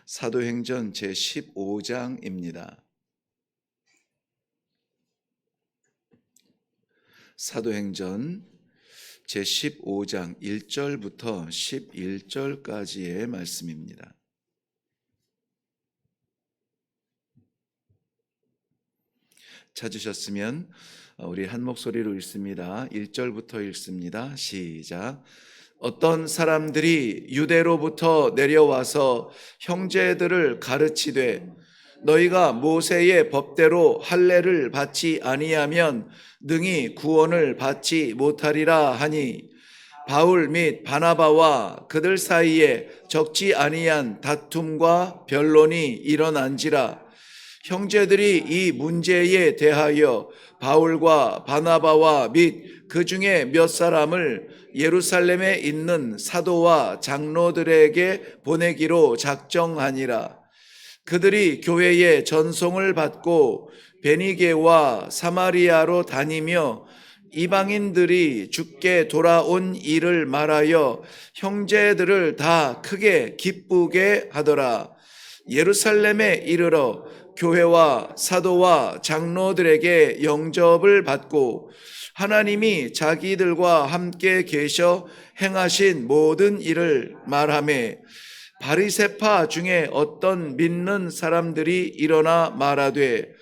사도행전 제15장입니다. 사도행전 제15장 1절부터 11절까지의 말씀입니다. 찾으셨으면 우리 한 목소리로 읽습니다. 1절부터 읽습니다. 시작. 어떤 사람들이 유대로부터 내려와서 형제들을 가르치되 너희가 모세의 법대로 할례를 받지 아니하면 능히 구원을 받지 못하리라 하니 바울 및 바나바와 그들 사이에 적지 아니한 다툼과 변론이 일어난지라. 형제들이 이 문제에 대하여 바울과 바나바와 및 그 중에 몇 사람을 예루살렘에 있는 사도와 장로들에게 보내기로 작정하니라. 그들이 교회에 전송을 받고 베니게와 사마리아로 다니며 이방인들이 주께 돌아온 일을 말하여 형제들을 다 크게 기쁘게 하더라. 예루살렘에 이르러 교회와 사도와 장로들에게 영접을 받고 하나님이 자기들과 함께 계셔 행하신 모든 일을 말하며 바리새파 중에 어떤 믿는 사람들이 일어나 말하되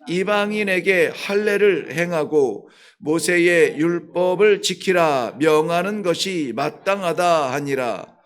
이방인에게 할례를 행하고 모세의 율법을 지키라 명하는 것이 마땅하다 하니라.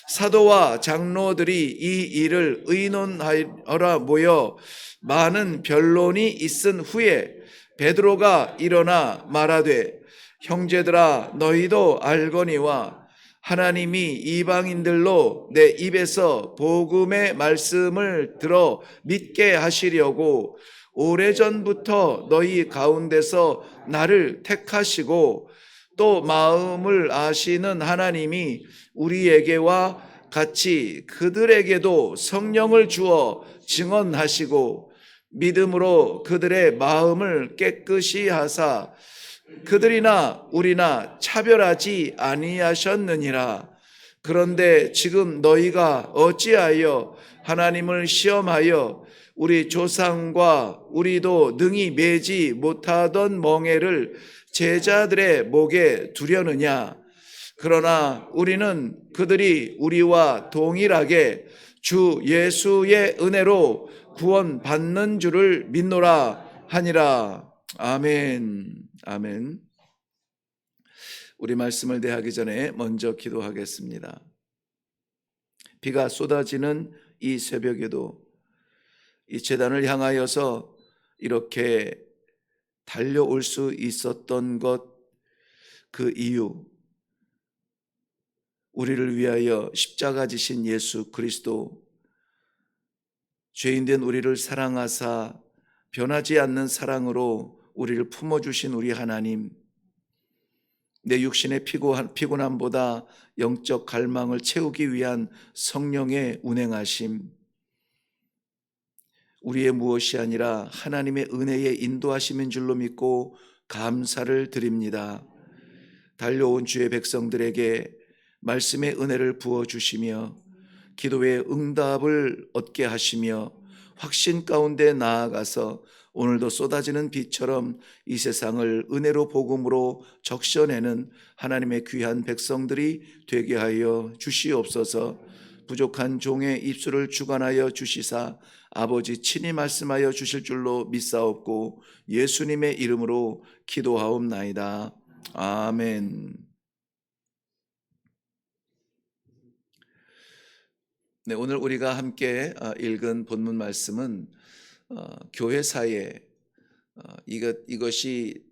사도와 장로들이 이 일을 의논하러 모여 많은 변론이 있은 후에 베드로가 일어나 말하되 형제들아 너희도 알거니와 하나님이 이방인들로 내 입에서 복음의 말씀을 들어 믿게 하시려고 오래전부터 너희 가운데서 나를 택하시고 또 마음을 아시는 하나님이 우리에게와 같이 그들에게도 성령을 주어 증언하시고 믿음으로 그들의 마음을 깨끗이 하사 그들이나 우리나 차별하지 아니하셨느니라. 그런데 지금 너희가 어찌하여 하나님을 시험하여 우리 조상과 우리도 능히 매지 못하던 멍에를 제자들의 목에 두려느냐. 그러나 우리는 그들이 우리와 동일하게 주 예수의 은혜로 구원 받는 줄을 믿노라 하니라. 아멘. 아멘. 우리 말씀을 대하기 전에 먼저 기도하겠습니다. 비가 쏟아지는 이 새벽에도 이 제단을 향하여서 이렇게 달려올 수 있었던 것, 그 이유, 우리를 위하여 십자가 지신 예수 그리스도, 죄인된 우리를 사랑하사 변하지 않는 사랑으로 우리를 품어주신 우리 하나님, 내 육신의 피곤함보다 영적 갈망을 채우기 위한 성령의 운행하심, 우리의 무엇이 아니라 하나님의 은혜의 인도하심인 줄로 믿고 감사를 드립니다. 달려온 주의 백성들에게 말씀의 은혜를 부어주시며 기도의 응답을 얻게 하시며 확신 가운데 나아가서 오늘도 쏟아지는 비처럼 이 세상을 은혜로 복음으로 적셔내는 하나님의 귀한 백성들이 되게 하여 주시옵소서. 부족한 종의 입술을 주관하여 주시사 아버지 친히 말씀하여 주실 줄로 믿사옵고 예수님의 이름으로 기도하옵나이다. 아멘. 네, 오늘 우리가 함께 읽은 본문 말씀은 교회사에 이것이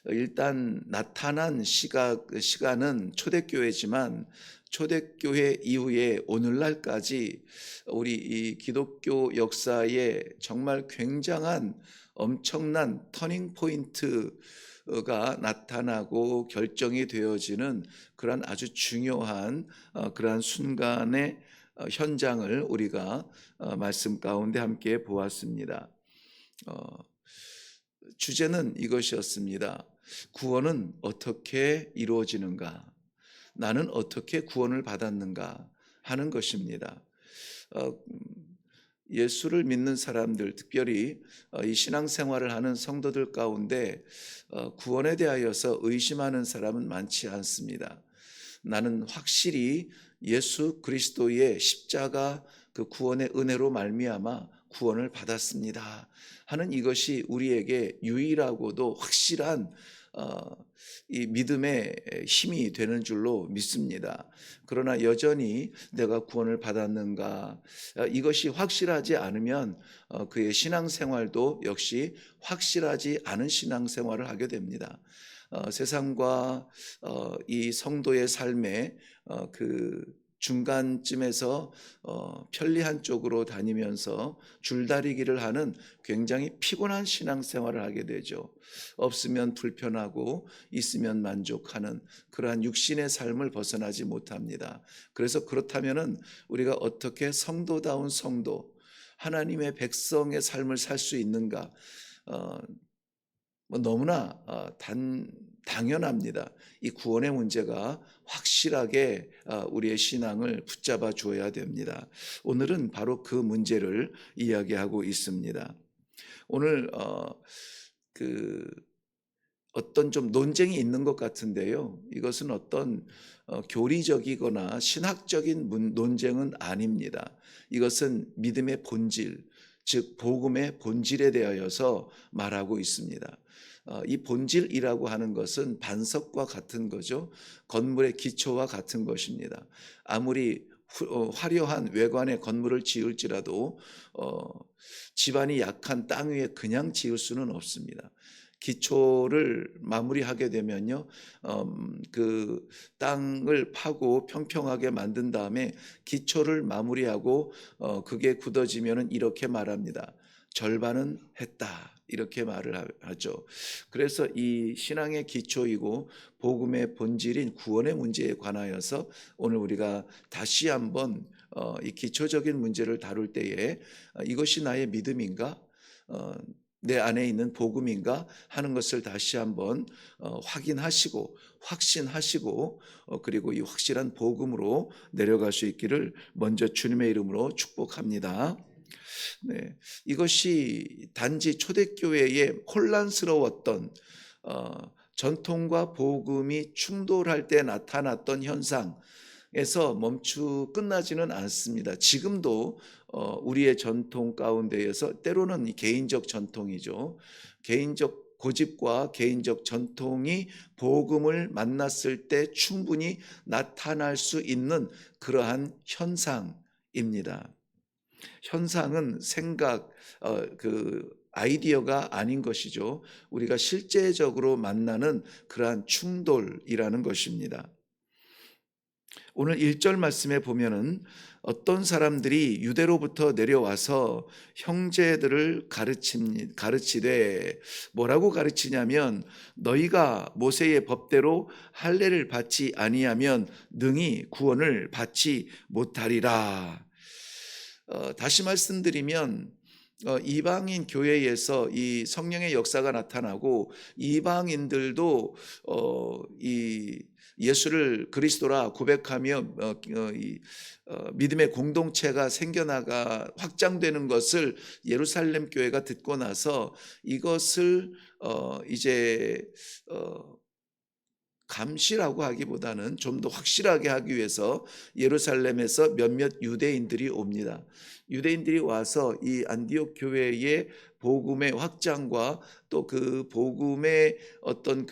일단 나타난 시간은 초대교회지만 초대교회 이후에 오늘날까지 우리 이 기독교 역사에 정말 굉장한 엄청난 터닝 포인트가 나타나고 결정이 되어지는 그런 아주 중요한 그러한 순간의 현장을 우리가 말씀 가운데 함께 보았습니다. 주제는 이것이었습니다. 구원은 어떻게 이루어지는가? 나는 어떻게 구원을 받았는가 하는 것입니다. 어, 예수를 믿는 사람들, 특별히 이 신앙생활을 하는 성도들 가운데 구원에 대하여서 의심하는 사람은 많지 않습니다. 나는 확실히 예수 그리스도의 십자가 그 구원의 은혜로 말미암아 구원을 받았습니다 하는 이것이 우리에게 유일하고도 확실한 이 믿음의 힘이 되는 줄로 믿습니다. 그러나 여전히 내가 구원을 받았는가, 이것이 확실하지 않으면 그의 신앙생활도 역시 확실하지 않은 신앙생활을 하게 됩니다. 세상과 이 성도의 삶의 그 중간쯤에서 편리한 쪽으로 다니면서 줄다리기를 하는 굉장히 피곤한 신앙생활을 하게 되죠. 없으면 불편하고 있으면 만족하는 그러한 육신의 삶을 벗어나지 못합니다. 그래서 그렇다면은 우리가 어떻게 성도다운 성도, 하나님의 백성의 삶을 살 수 있는가? 너무나 당연합니다. 이 구원의 문제가 확실하게 우리의 신앙을 붙잡아 주어야 됩니다. 오늘은 바로 그 문제를 이야기하고 있습니다. 오늘 어떤 좀 논쟁이 있는 것 같은데요. 이것은 어떤 교리적이거나 신학적인 논쟁은 아닙니다. 이것은 믿음의 본질, 즉 복음의 본질에 대하여서 말하고 있습니다. 이 본질이라고 하는 것은 반석과 같은 거죠. 건물의 기초와 같은 것입니다. 아무리 화려한 외관의 건물을 지을지라도 집안이 약한 땅 위에 그냥 지을 수는 없습니다. 기초를 마무리하게 되면요, 그 땅을 파고 평평하게 만든 다음에 기초를 마무리하고 그게 굳어지면은 이렇게 말합니다. 절반은 했다. 이렇게 말을 하죠. 그래서 이 신앙의 기초이고 복음의 본질인 구원의 문제에 관하여서 오늘 우리가 다시 한번 이 기초적인 문제를 다룰 때에 이것이 나의 믿음인가? 내 안에 있는 복음인가 하는 것을 다시 한번 확인하시고 확신하시고 그리고 이 확실한 복음으로 내려갈 수 있기를 먼저 주님의 이름으로 축복합니다. 네, 이것이 단지 초대교회에 혼란스러웠던 전통과 복음이 충돌할 때 나타났던 현상에서 끝나지는 않습니다. 지금도 우리의 전통 가운데에서 때로는 개인적 전통이죠. 개인적 고집과 개인적 전통이 복음을 만났을 때 충분히 나타날 수 있는 그러한 현상입니다. 현상은 아이디어가 아닌 것이죠. 우리가 실제적으로 만나는 그러한 충돌이라는 것입니다. 오늘 1절 말씀에 보면은 어떤 사람들이 유대로부터 내려와서 형제들을 가르치되 뭐라고 가르치냐면 너희가 모세의 법대로 할례를 받지 아니하면 능히 구원을 받지 못하리라. 다시 말씀드리면 이방인 교회에서 이 성령의 역사가 나타나고 이방인들도 이 예수를 그리스도라 고백하며 믿음의 공동체가 생겨나가 확장되는 것을 예루살렘 교회가 듣고 나서 이것을 이제 감시라고 하기보다는 좀 더 확실하게 하기 위해서 예루살렘에서 몇몇 유대인들이 옵니다. 유대인들이 와서 이 안디옥 교회의 복음의 확장과 또 그 복음의 어떤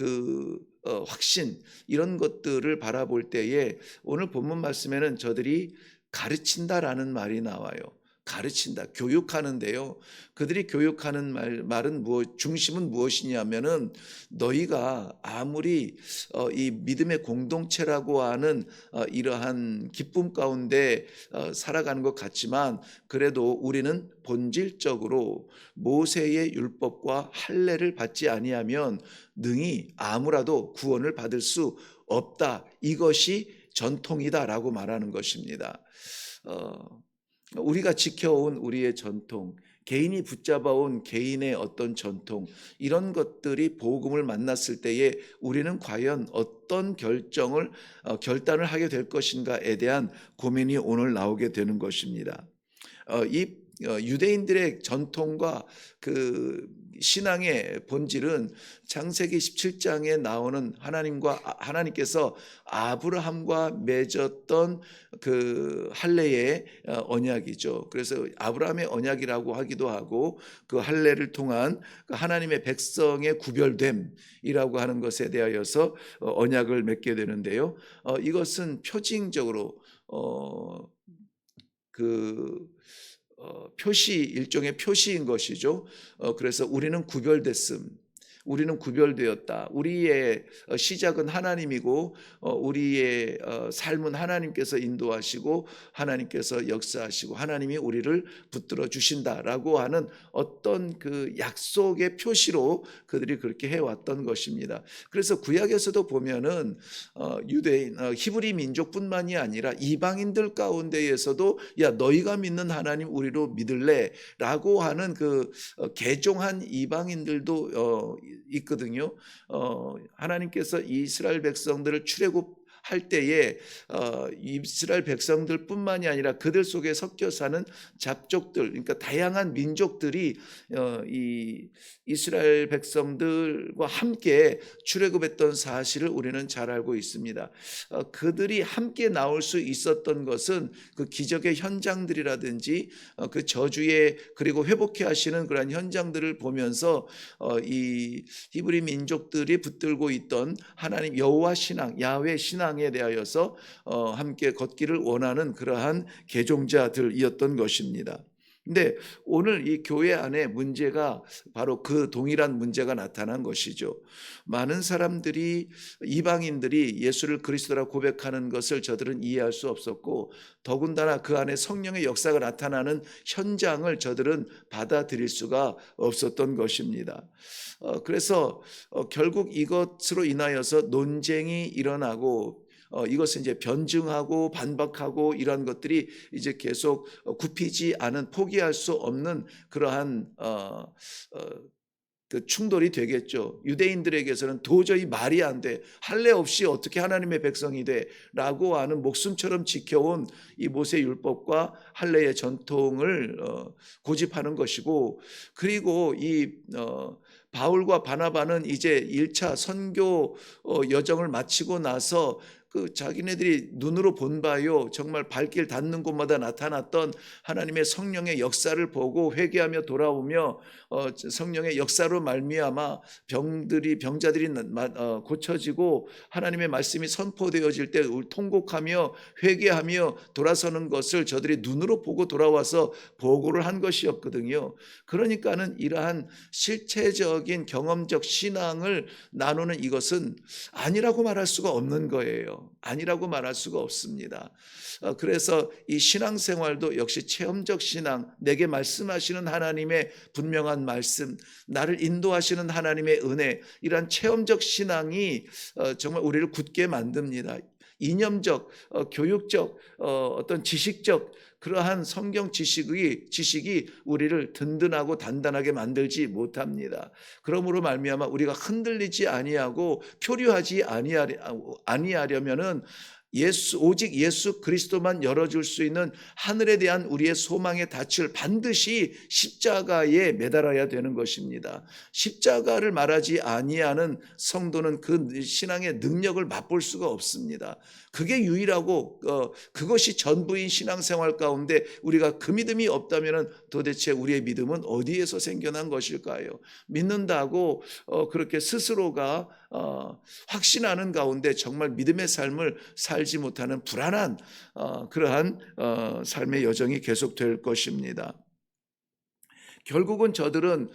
확신 이런 것들을 바라볼 때에 오늘 본문 말씀에는 저들이 가르친다라는 말이 나와요. 가르친다, 교육하는데요. 그들이 교육하는 말은 중심은 무엇이냐면은 너희가 아무리 이 믿음의 공동체라고 하는 이러한 기쁨 가운데 살아가는 것 같지만 그래도 우리는 본질적으로 모세의 율법과 할례를 받지 아니하면 능히 아무라도 구원을 받을 수 없다. 이것이 전통이다라고 말하는 것입니다. 우리가 지켜온 우리의 전통, 개인이 붙잡아온 개인의 어떤 전통, 이런 것들이 복음을 만났을 때에 우리는 과연 어떤 결단을 하게 될 것인가에 대한 고민이 오늘 나오게 되는 것입니다. 이 유대인들의 전통과 그 신앙의 본질은 창세기 17장에 나오는 하나님께서 아브라함과 맺었던 그 할례의 언약이죠. 그래서 아브라함의 언약이라고 하기도 하고 그 할례를 통한 하나님의 백성의 구별됨이라고 하는 것에 대하여서 언약을 맺게 되는데요. 이것은 표징적으로 그 표시, 일종의 표시인 것이죠. 그래서 우리는 구별됐음, 우리는 구별되었다. 우리의 시작은 하나님이고 우리의 삶은 하나님께서 인도하시고 하나님께서 역사하시고 하나님이 우리를 붙들어 주신다라고 하는 어떤 그 약속의 표시로 그들이 그렇게 해왔던 것입니다. 그래서 구약에서도 보면은 유대인, 히브리 민족뿐만이 아니라 이방인들 가운데에서도 야 너희가 믿는 하나님 우리로 믿을래라고 하는 그 개종한 이방인들도 있거든요. 하나님께서 이스라엘 백성들을 출애굽할 때에 이스라엘 백성들뿐만이 아니라 그들 속에 섞여 사는 잡족들, 그러니까 다양한 민족들이 이 이스라엘 백성들과 함께 출애굽했던 사실을 우리는 잘 알고 있습니다. 그들이 함께 나올 수 있었던 것은 그 기적의 현장들이라든지 그 저주의 그리고 회복해 하시는 그러한 현장들을 보면서 이 히브리 민족들이 붙들고 있던 하나님 여호와 신앙, 야훼 신앙에 대하여서 함께 걷기를 원하는 그러한 개종자들이었던 것입니다. 근데 오늘 이 교회 안에 문제가 바로 그 동일한 문제가 나타난 것이죠. 많은 사람들이 이방인들이 예수를 그리스도라 고백하는 것을 저들은 이해할 수 없었고 더군다나 그 안에 성령의 역사가 나타나는 현장을 저들은 받아들일 수가 없었던 것입니다. 그래서 결국 이것으로 인하여서 논쟁이 일어나고 이것은 이제 변증하고 반박하고 이러한 것들이 이제 계속 굽히지 않은 포기할 수 없는 그러한 그 충돌이 되겠죠. 유대인들에게서는 도저히 말이 안 돼. 할례 없이 어떻게 하나님의 백성이 돼? 라고 하는 목숨처럼 지켜온 이 모세 율법과 할례의 전통을 고집하는 것이고 그리고 이 바울과 바나바는 이제 1차 선교 여정을 마치고 나서 그 자기네들이 눈으로 본 바요 정말 발길 닿는 곳마다 나타났던 하나님의 성령의 역사를 보고 회개하며 돌아오며 성령의 역사로 말미암아 병자들이 고쳐지고 하나님의 말씀이 선포되어질 때 통곡하며 회개하며 돌아서는 것을 저들이 눈으로 보고 돌아와서 보고를 한 것이었거든요. 그러니까는 이러한 실체적인 경험적 신앙을 나누는 이것은 아니라고 말할 수가 없는 거예요. 아니라고 말할 수가 없습니다. 그래서 이 신앙생활도 역시 체험적 신앙, 내게 말씀하시는 하나님의 분명한 말씀, 나를 인도하시는 하나님의 은혜, 이러한 체험적 신앙이 정말 우리를 굳게 만듭니다. 이념적, 교육적, 어떤 지식적 그러한 성경 지식이 우리를 든든하고 단단하게 만들지 못합니다. 그러므로 말미암아 우리가 흔들리지 아니하고 표류하지 아니하려면은 오직 예수 그리스도만 열어줄 수 있는 하늘에 대한 우리의 소망의 닻을 반드시 십자가에 매달아야 되는 것입니다. 십자가를 말하지 아니하는 성도는 그 신앙의 능력을 맛볼 수가 없습니다. 그게 유일하고 그것이 전부인 신앙생활 가운데 우리가 그 믿음이 없다면 도대체 우리의 믿음은 어디에서 생겨난 것일까요? 믿는다고 그렇게 스스로가 확신하는 가운데 정말 믿음의 삶을 살지 못하는 불안한 그러한 삶의 여정이 계속될 것입니다. 결국은 저들은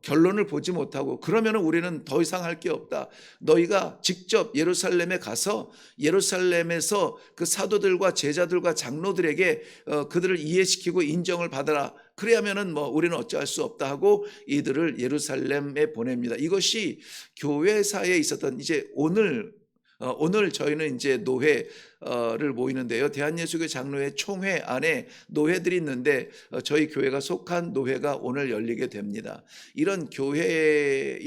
결론을 보지 못하고 그러면 우리는 더 이상 할 게 없다. 너희가 직접 예루살렘에 가서 예루살렘에서 그 사도들과 제자들과 장로들에게 그들을 이해시키고 인정을 받아라. 그래야면은 우리는 어찌할 수 없다 하고 이들을 예루살렘에 보냅니다. 이것이 교회사에 있었던 이제 오늘 저희는 이제 노회를 모이는데요. 대한예수교 장로회 총회 안에 노회들이 있는데 저희 교회가 속한 노회가 오늘 열리게 됩니다. 이런 교회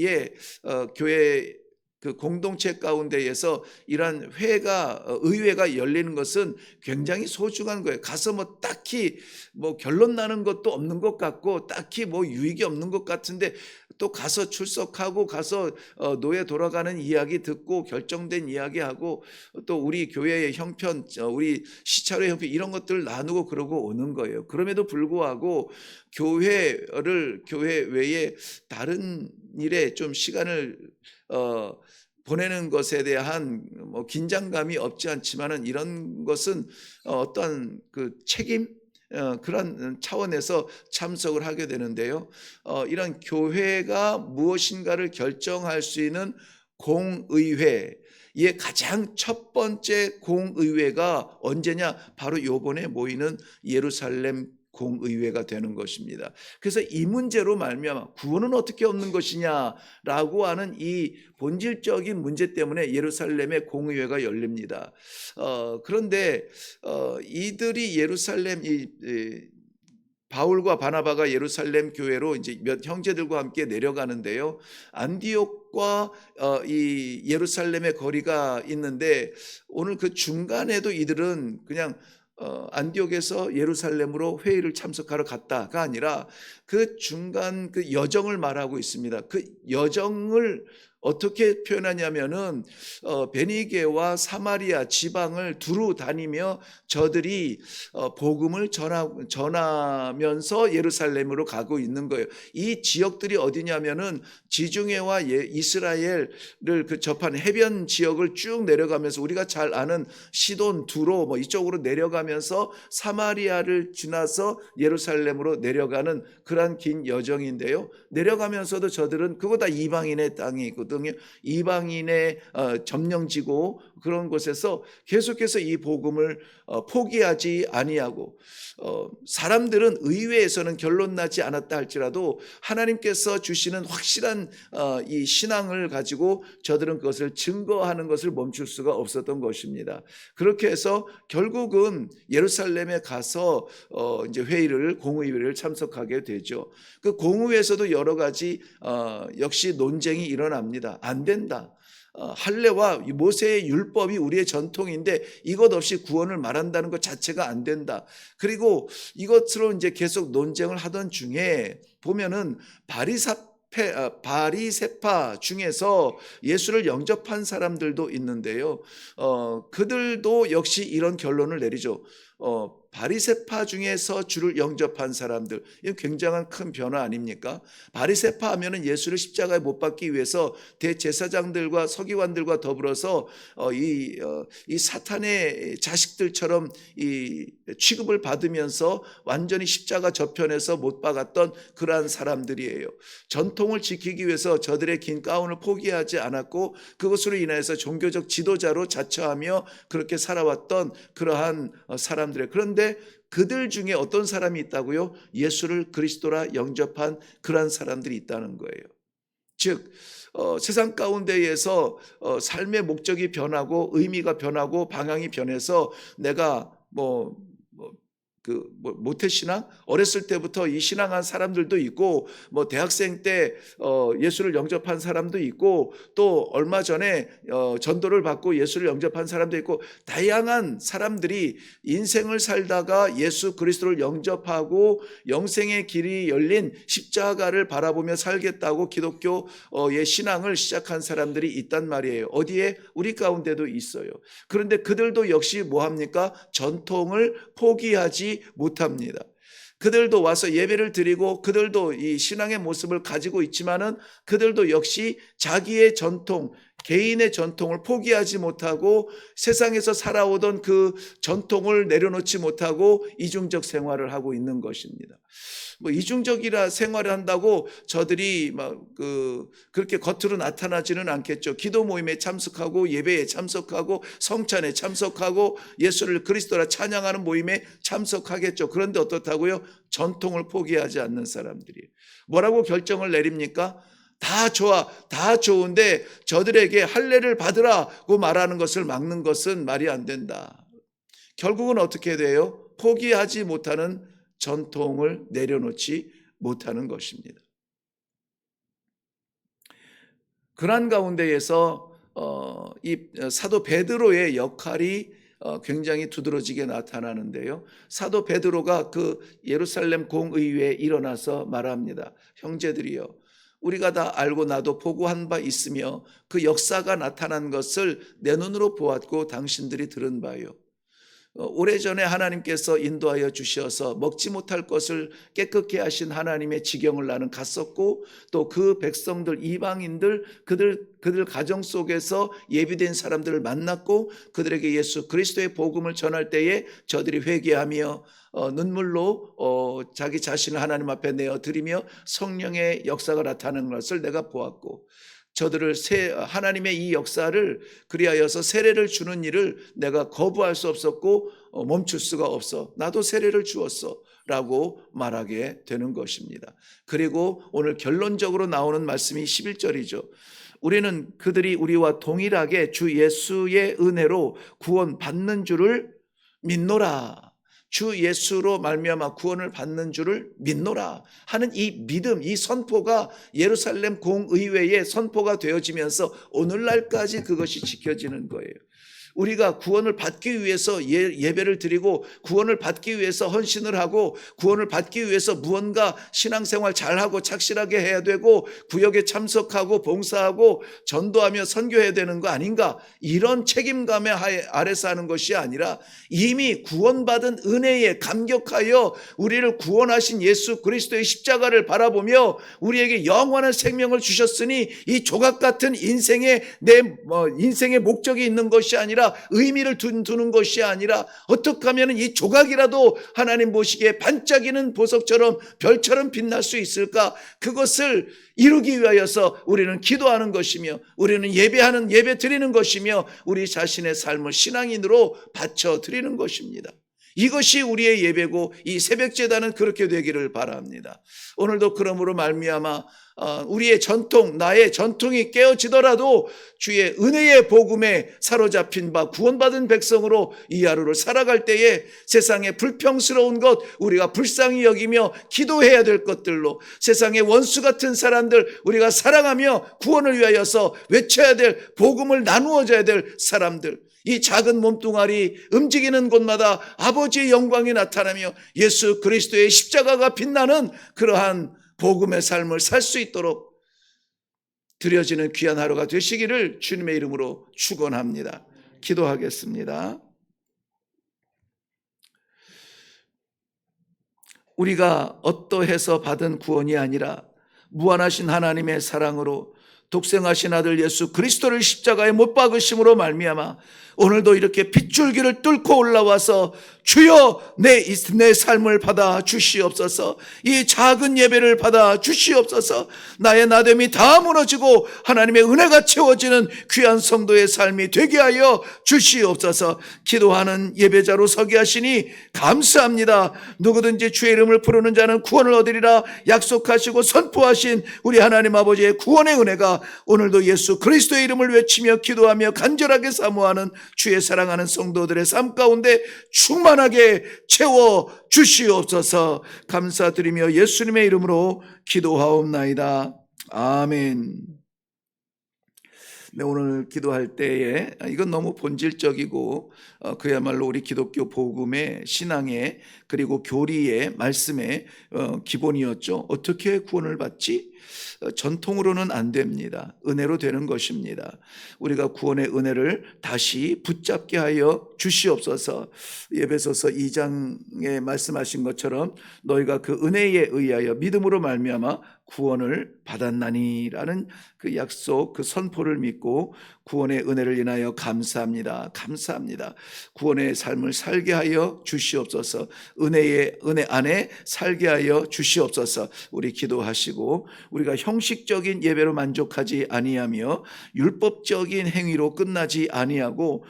그 공동체 가운데에서 이러한 의회가 열리는 것은 굉장히 소중한 거예요. 가서 뭐 딱히 뭐 결론 나는 것도 없는 것 같고 딱히 뭐 유익이 없는 것 같은데 또 가서 출석하고 가서 노예 돌아가는 이야기 듣고 결정된 이야기하고 또 우리 교회의 형편, 우리 시차로의 형편 이런 것들을 나누고 그러고 오는 거예요. 그럼에도 불구하고 교회 외에 다른 일에 좀 시간을 보내는 것에 대한 뭐 긴장감이 없지 않지만은 이런 것은 어떠한 그 책임 그런 차원에서 참석을 하게 되는데요. 이런 교회가 무엇인가를 결정할 수 있는 공의회, 의 가장 첫 번째 공의회가 언제냐? 바로 요번에 모이는 예루살렘 공의회가 되는 것입니다. 그래서 이 문제로 말미암아 구원은 어떻게 얻는 것이냐라고 하는 이 본질적인 문제 때문에 예루살렘의 공의회가 열립니다. 그런데 이들이 바울과 바나바가 예루살렘 교회로 이제 몇 형제들과 함께 내려가는데요. 안디옥과 이 예루살렘의 거리가 있는데 오늘 그 중간에도 이들은 그냥 안디옥에서 예루살렘으로 회의를 참석하러 갔다가 아니라 그 중간 그 여정을 말하고 있습니다. 그 여정을 어떻게 표현하냐면은 베니게와 사마리아 지방을 두루 다니며 저들이 복음을 전하면서 예루살렘으로 가고 있는 거예요. 이 지역들이 어디냐면은 지중해와 이스라엘을 그 접한 해변 지역을 쭉 내려가면서 우리가 잘 아는 시돈, 두로 뭐 이쪽으로 내려가면서 사마리아를 지나서 예루살렘으로 내려가는 그러한 긴 여정인데요. 내려가면서도 저들은 그거 다 이방인의 땅이거든요. 이방인의 점령지고 그런 곳에서 계속해서 이 복음을 포기하지 아니하고 사람들은 의회에서는 결론 나지 않았다 할지라도 하나님께서 주시는 확실한 이 신앙을 가지고 저들은 그것을 증거하는 것을 멈출 수가 없었던 것입니다. 그렇게 해서 결국은 예루살렘에 가서 이제 공의회를 참석하게 되죠. 그 공의회에서도 여러 가지 역시 논쟁이 일어납니다. 안 된다. 할례와 모세의 율법이 우리의 전통인데 이것 없이 구원을 말한다는 것 자체가 안 된다. 그리고 이것으로 이제 계속 논쟁을 하던 중에 보면은 바리새파 중에서 예수를 영접한 사람들도 있는데요. 그들도 역시 이런 결론을 내리죠. 바리새파 중에서 주를 영접한 사람들, 이건 굉장한 큰 변화 아닙니까? 바리새파 하면은 예수를 십자가에 못 박기 위해서 대제사장들과 서기관들과 더불어서 이 사탄의 자식들처럼 이 취급을 받으면서 완전히 십자가 저편에서 못 박았던 그러한 사람들이에요. 전통을 지키기 위해서 저들의 긴 가운을 포기하지 않았고 그것으로 인해서 종교적 지도자로 자처하며 그렇게 살아왔던 그러한 사람들의, 그런데 그들 중에 어떤 사람이 있다고요? 예수를 그리스도라 영접한 그러한 사람들이 있다는 거예요. 즉 세상 가운데에서 삶의 목적이 변하고 의미가 변하고 방향이 변해서 내가 모태신앙 어렸을 때부터 이 신앙한 사람들도 있고 뭐 대학생 때 예수를 영접한 사람도 있고 또 얼마 전에 전도를 받고 예수를 영접한 사람도 있고 다양한 사람들이 인생을 살다가 예수 그리스도를 영접하고 영생의 길이 열린 십자가를 바라보며 살겠다고 기독교의 신앙을 시작한 사람들이 있단 말이에요. 어디에? 우리 가운데도 있어요. 그런데 그들도 역시 뭐합니까? 전통을 포기하지 못합니다. 그들도 와서 예배를 드리고 그들도 이 신앙의 모습을 가지고 있지만은 그들도 역시 자기의 전통, 개인의 전통을 포기하지 못하고 세상에서 살아오던 그 전통을 내려놓지 못하고 이중적 생활을 하고 있는 것입니다. 이중적이라 생활을 한다고 저들이 그렇게 겉으로 나타나지는 않겠죠. 기도 모임에 참석하고 예배에 참석하고 성찬에 참석하고 예수를 그리스도라 찬양하는 모임에 참석하겠죠. 그런데 어떻다고요? 전통을 포기하지 않는 사람들이 뭐라고 결정을 내립니까? 다 좋아, 다 좋은데 저들에게 할례를 받으라고 말하는 것을 막는 것은 말이 안 된다. 결국은 어떻게 돼요? 포기하지 못하는 전통을 내려놓지 못하는 것입니다. 그러한 가운데에서 이 사도 베드로의 역할이 굉장히 두드러지게 나타나는데요. 사도 베드로가 그 예루살렘 공의회에 일어나서 말합니다. 형제들이여, 우리가 다 알고 나도 보고한 바 있으며 그 역사가 나타난 것을 내 눈으로 보았고 당신들이 들은 바요. 오래전에 하나님께서 인도하여 주셔서 먹지 못할 것을 깨끗게 하신 하나님의 지경을 나는 갔었고, 또 그 백성들 이방인들 그들 가정 속에서 예비된 사람들을 만났고 그들에게 예수 그리스도의 복음을 전할 때에 저들이 회개하며 눈물로 자기 자신을 하나님 앞에 내어드리며 성령의 역사가 나타나는 것을 내가 보았고, 저들을 하나님의 이 역사를 그리하여서 세례를 주는 일을 내가 거부할 수 없었고 멈출 수가 없어. 나도 세례를 주었어 라고 말하게 되는 것입니다. 그리고 오늘 결론적으로 나오는 말씀이 11절이죠. 우리는 그들이 우리와 동일하게 주 예수의 은혜로 구원 받는 줄을 믿노라. 주 예수로 말미암아 구원을 받는 줄을 믿노라 하는 이 믿음, 이 선포가 예루살렘 공의회에 선포가 되어지면서 오늘날까지 그것이 지켜지는 거예요. 우리가 구원을 받기 위해서 예배를 드리고 구원을 받기 위해서 헌신을 하고 구원을 받기 위해서 무언가 신앙생활 잘하고 착실하게 해야 되고 구역에 참석하고 봉사하고 전도하며 선교해야 되는 거 아닌가, 이런 책임감에 아래서 하는 것이 아니라 이미 구원받은 은혜에 감격하여 우리를 구원하신 예수 그리스도의 십자가를 바라보며 우리에게 영원한 생명을 주셨으니 이 조각 같은 인생의 인생의 목적이 있는 것이 아니라 의미를 두는 것이 아니라 어떻게 하면 이 조각이라도 하나님 보시기에 반짝이는 보석처럼 별처럼 빛날 수 있을까, 그것을 이루기 위하여서 우리는 기도하는 것이며 우리는 예배 드리는 것이며 우리 자신의 삶을 신앙인으로 바쳐 드리는 것입니다. 이것이 우리의 예배고 이 새벽제단은 그렇게 되기를 바랍니다. 오늘도 그러므로 말미암아 우리의 전통, 나의 전통이 깨어지더라도 주의 은혜의 복음에 사로잡힌 바 구원받은 백성으로 이 하루를 살아갈 때에 세상의 불평스러운 것, 우리가 불쌍히 여기며 기도해야 될 것들로, 세상의 원수 같은 사람들 우리가 사랑하며 구원을 위하여서 외쳐야 될, 복음을 나누어져야 될 사람들, 이 작은 몸뚱아리 움직이는 곳마다 아버지의 영광이 나타나며 예수 그리스도의 십자가가 빛나는 그러한 복음의 삶을 살 수 있도록 드려지는 귀한 하루가 되시기를 주님의 이름으로 축원합니다. 기도하겠습니다. 우리가 어떠해서 받은 구원이 아니라 무한하신 하나님의 사랑으로 독생하신 아들 예수 그리스도를 십자가에 못 박으심으로 말미암아 오늘도 이렇게 빗줄기를 뚫고 올라와서 주여 내 삶을 받아 주시옵소서, 이 작은 예배를 받아 주시옵소서, 나의 나됨이 다 무너지고 하나님의 은혜가 채워지는 귀한 성도의 삶이 되게 하여 주시옵소서. 기도하는 예배자로 서게 하시니 감사합니다. 누구든지 주의 이름을 부르는 자는 구원을 얻으리라 약속하시고 선포하신 우리 하나님 아버지의 구원의 은혜가 오늘도 예수 그리스도의 이름을 외치며 기도하며 간절하게 사모하는 주의 사랑하는 성도들의 삶 가운데 충만하게 채워 주시옵소서. 감사드리며 예수님의 이름으로 기도하옵나이다. 아멘. 네, 오늘 기도할 때에 이건 너무 본질적이고 그야말로 우리 기독교 복음의 신앙의 그리고 교리의 말씀의 기본이었죠. 어떻게 구원을 받지? 전통으로는 안 됩니다. 은혜로 되는 것입니다. 우리가 구원의 은혜를 다시 붙잡게 하여 주시옵소서. 에베소서 2장에 말씀하신 것처럼 너희가 그 은혜에 의하여 믿음으로 말미암아 구원을 받았나니라는 그 약속, 그 선포를 믿고 구원의 은혜를 인하여 감사합니다. 감사합니다. 구원의 삶을 살게 하여 주시옵소서. 은혜 안에 살게 하여 주시옵소서. 우리 기도하시고 우리가 형식적인 예배로 만족하지 아니하며 율법적인 행위로 끝나지 아니하고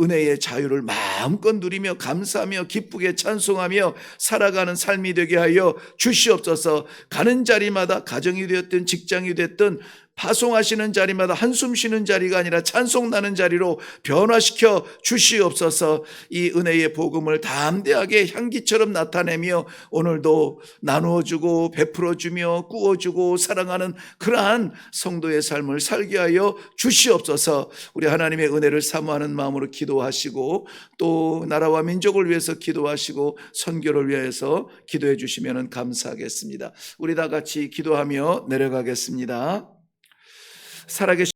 은혜의 자유를 마음껏 누리며 감사하며 기쁘게 찬송하며 살아가는 삶이 되게 하여 주시옵소서. 가는 자리마다 가정이 되었든 직장이 됐든 파송하시는 자리마다 한숨 쉬는 자리가 아니라 찬송 나는 자리로 변화시켜 주시옵소서. 이 은혜의 복음을 담대하게 향기처럼 나타내며 오늘도 나누어주고 베풀어주며 구워주고 사랑하는 그러한 성도의 삶을 살게 하여 주시옵소서. 우리 하나님의 은혜를 사모하는 마음으로 기도하시고 또 나라와 민족을 위해서 기도하시고 선교를 위해서 기도해 주시면 감사하겠습니다. 우리 다 같이 기도하며 내려가겠습니다. 살아계신